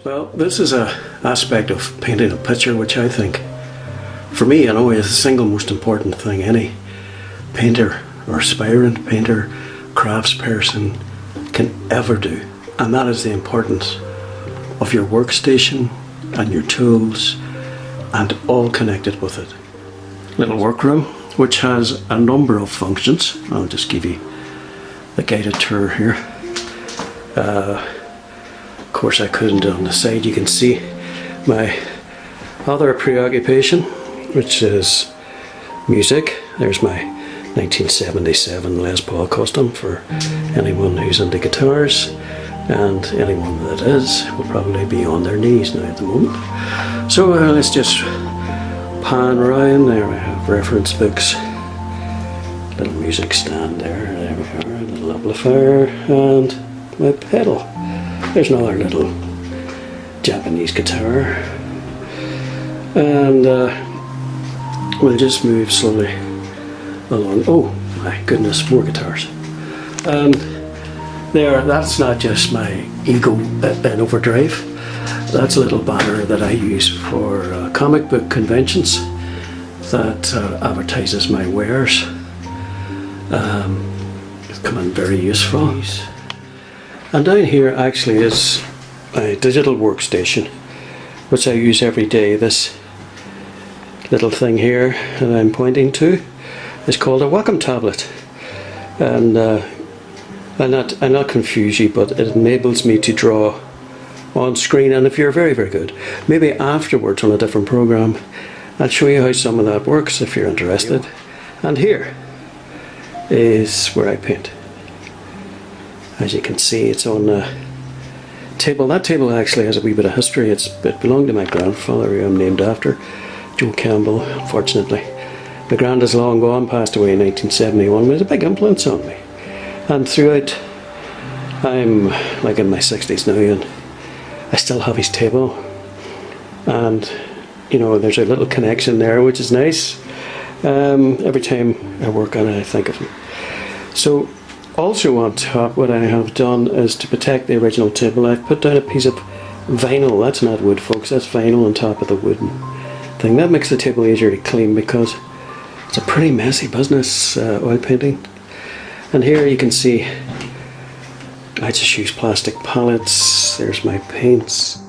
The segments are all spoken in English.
Well, this is a aspect of painting a picture which I think, for me anyway, is the single most important thing any painter or aspiring painter, craftsperson can ever do. And that is the importance of your workstation and your tools and all connected with it. Little workroom which has a number of functions. I'll just give you the guided tour here. Of course I couldn't. On the side you can see my other preoccupation, which is music. There's my 1977 Les Paul custom for anyone who's into guitars, and anyone that is will probably be on their knees now at the moment. So let's just pan around. There we have reference books, little music stand there we are, a little amplifier, and my pedal. There's another little Japanese guitar, and we'll just move slowly along. Oh my goodness, more guitars. And that's not just my ego in overdrive. That's a little banner that I use for comic book conventions that advertises my wares. It's come in very useful. And down here actually is a digital workstation which I use every day. This little thing here that I'm pointing to is called a Wacom tablet, and I'll not confuse you, but it enables me to draw on screen. And if you're very good, maybe afterwards on a different program I'll show you how some of that works if you're interested. And here is where I paint. As you can see, it's on a table. That table actually has a wee bit of history. It belonged to my grandfather, who I'm named after, Joe Campbell. Unfortunately, my grand is long gone, passed away in 1971. But it was a big influence on me. And throughout, I'm like in my 60s now, and I still have his table. And you know, there's a little connection there, which is nice. Every time I work on it, I think of him. So, also on top, what I have done is to protect the original table, I've put down a piece of vinyl. That's not wood, folks, that's vinyl on top of the wooden thing. That makes the table easier to clean because it's a pretty messy business, oil painting. And here you can see I just use plastic pallets. There's my paints.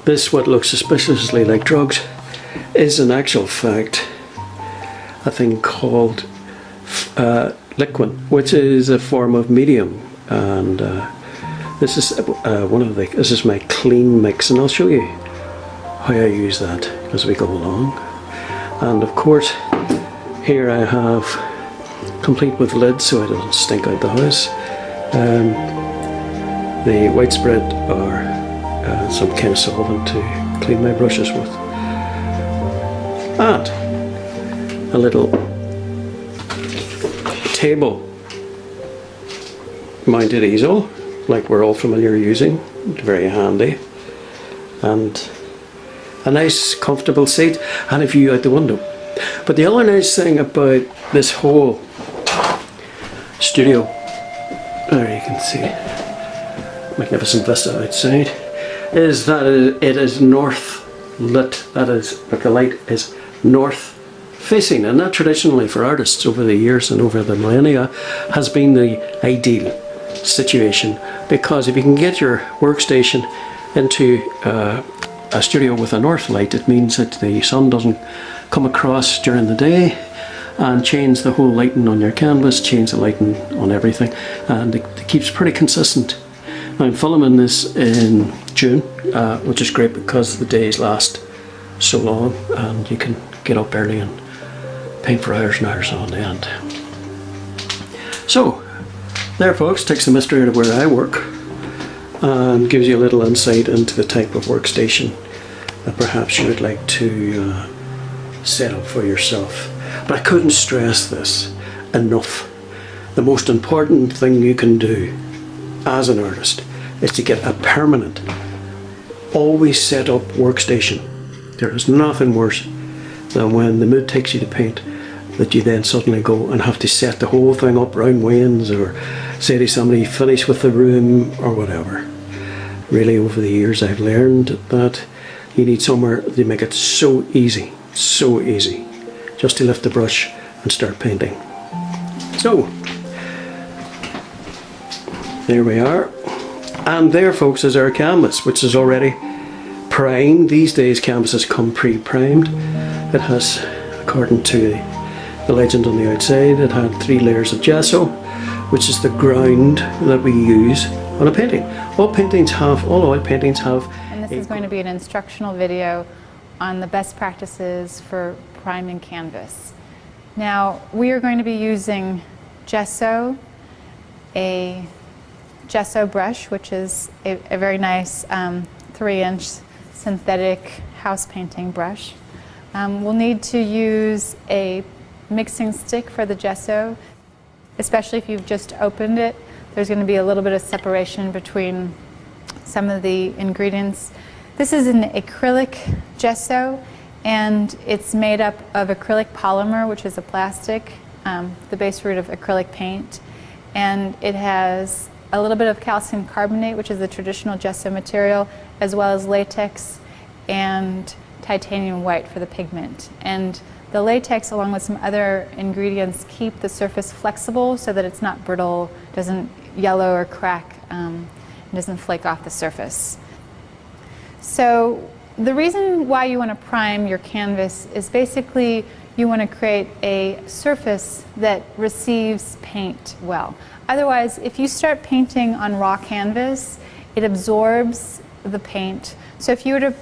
This, what looks suspiciously like drugs, is in actual fact a thing called liquid, which is a form of medium, and this is this is my clean mix, and I'll show you how I use that as we go along. And of course, here I have, complete with lids so it doesn't stink out the house, the white spread or some kind of solvent to clean my brushes with, and a little table mounted easel like we're all familiar using. Very handy, and a nice comfortable seat and a view out the window. But the other nice thing about this whole studio, there you can see magnificent vista outside, is that it is north lit. That is, that the light is north facing, and that traditionally for artists over the years and over the millennia has been the ideal situation, because if you can get your workstation into a studio with a north light, it means that the sun doesn't come across during the day and change the whole lighting on your canvas, change the lighting on everything, and it keeps pretty consistent. Now, I'm filming this in June, which is great because the days last so long and you can get up early and paint for hours and hours on end. So there, folks, takes the mystery out of where I work and gives you a little insight into the type of workstation that perhaps you would like to set up for yourself. But I couldn't stress this enough. The most important thing you can do as an artist is to get a permanent, always set up workstation. There is nothing worse than when the mood takes you to paint that you then suddenly go and have to set the whole thing up round wains, or say to somebody, finish with the room or whatever. Really, over the years, I've learned that you need somewhere to make it so easy, just to lift the brush and start painting. So, there we are. And there, folks, is our canvas, which is already primed. These days, canvases come pre-primed. It has, according to the legend on the outside, it had 3 layers of gesso, which is the ground that we use on a painting. All oil paintings have. And this is going to be an instructional video on the best practices for priming canvas. Now, we are going to be using gesso, a gesso brush, which is a very nice 3-inch synthetic house painting brush. We'll need to use a mixing stick for the gesso, especially if you've just opened it. There's going to be a little bit of separation between some of the ingredients. This is an acrylic gesso, and it's made up of acrylic polymer, which is a plastic, the base root of acrylic paint. And it has a little bit of calcium carbonate, which is the traditional gesso material, as well as latex and titanium white for the pigment. And the latex, along with some other ingredients, keep the surface flexible so that it's not brittle, doesn't yellow or crack, and doesn't flake off the surface. So the reason why you want to prime your canvas is basically you want to create a surface that receives paint well. Otherwise, if you start painting on raw canvas, it absorbs the paint. So if you were to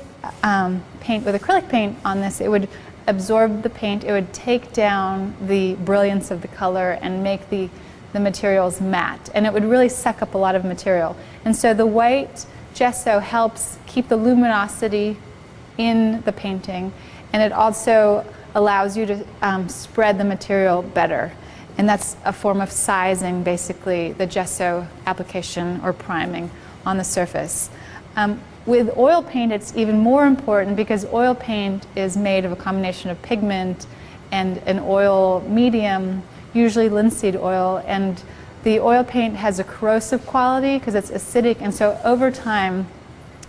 paint with acrylic paint on this, it would absorb the paint, it would take down the brilliance of the color and make the materials matte, and it would really suck up a lot of material. And so the white gesso helps keep the luminosity in the painting, and it also allows you to spread the material better. And that's a form of sizing, basically, the gesso application or priming on the surface. With oil paint, it's even more important because oil paint is made of a combination of pigment and an oil medium, usually linseed oil, and the oil paint has a corrosive quality because it's acidic, and so over time,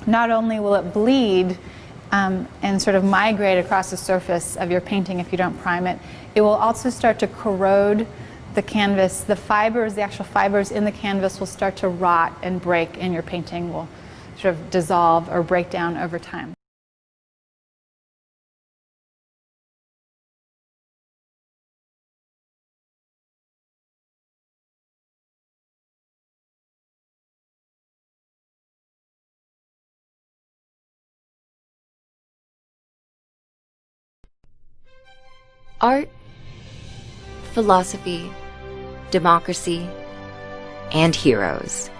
not only will it bleed and sort of migrate across the surface of your painting if you don't prime it, it will also start to corrode the canvas. The fibers, the actual fibers in the canvas will start to rot and break, and your painting will sort of dissolve or break down over time. Art, philosophy, democracy, and heroes.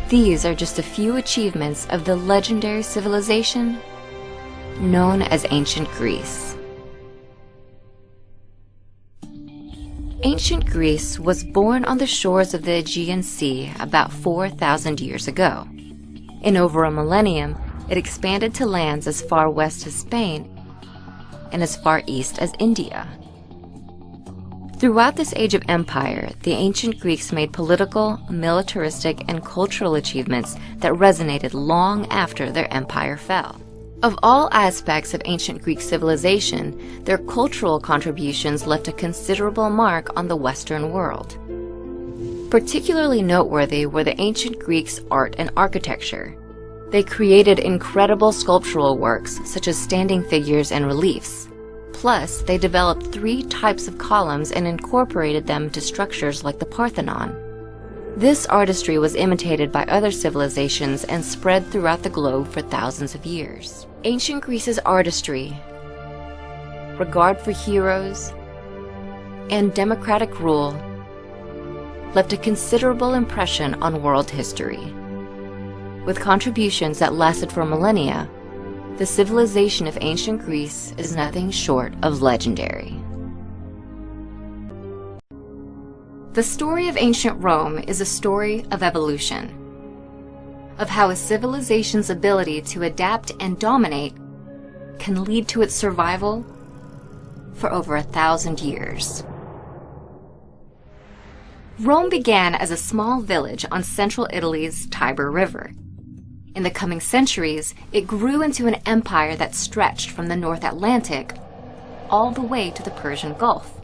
These are just a few achievements of the legendary civilization known as ancient Greece. Ancient Greece was born on the shores of the Aegean Sea about 4,000 years ago. In over a millennium, it expanded to lands as far west as Spain and as far east as India. Throughout this age of empire, the ancient Greeks made political, militaristic, and cultural achievements that resonated long after their empire fell. Of all aspects of ancient Greek civilization, their cultural contributions left a considerable mark on the Western world. Particularly noteworthy were the ancient Greeks' art and architecture. They created incredible sculptural works, such as standing figures and reliefs. Plus, they developed 3 types of columns and incorporated them to structures like the Parthenon. This artistry was imitated by other civilizations and spread throughout the globe for thousands of years. Ancient Greece's artistry, regard for heroes, and democratic rule left a considerable impression on world history. With contributions that lasted for millennia, the civilization of ancient Greece is nothing short of legendary. The story of ancient Rome is a story of evolution, of how a civilization's ability to adapt and dominate can lead to its survival for over 1,000 years. Rome began as a small village on central Italy's Tiber River. In the coming centuries, it grew into an empire that stretched from the North Atlantic all the way to the Persian Gulf.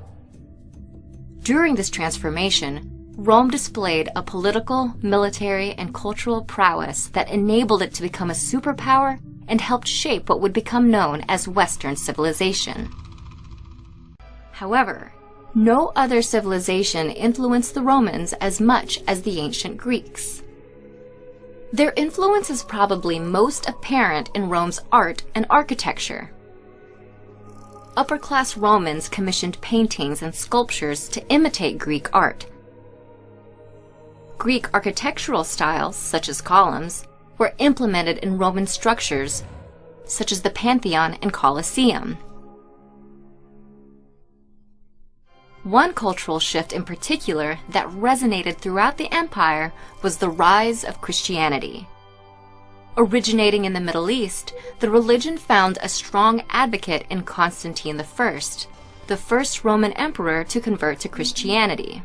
During this transformation, Rome displayed a political, military, and cultural prowess that enabled it to become a superpower and helped shape what would become known as Western civilization. However, no other civilization influenced the Romans as much as the ancient Greeks. Their influence is probably most apparent in Rome's art and architecture. Upper-class Romans commissioned paintings and sculptures to imitate Greek art. Greek architectural styles, such as columns, were implemented in Roman structures, such as the Pantheon and Colosseum. One cultural shift in particular that resonated throughout the empire was the rise of Christianity. Originating in the Middle East, the religion found a strong advocate in Constantine I, the first Roman emperor to convert to Christianity.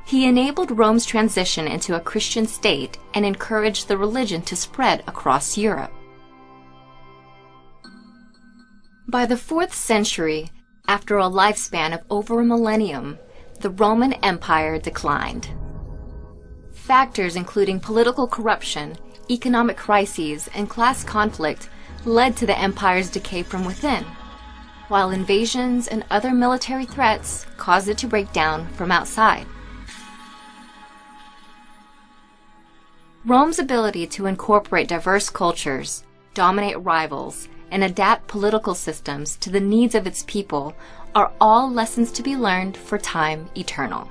He enabled Rome's transition into a Christian state and encouraged the religion to spread across Europe. By the 4th century, after a lifespan of over a millennium, the Roman Empire declined. Factors including political corruption, economic crises, and class conflict led to the empire's decay from within, while invasions and other military threats caused it to break down from outside. Rome's ability to incorporate diverse cultures, dominate rivals, and adapt political systems to the needs of its people are all lessons to be learned for time eternal.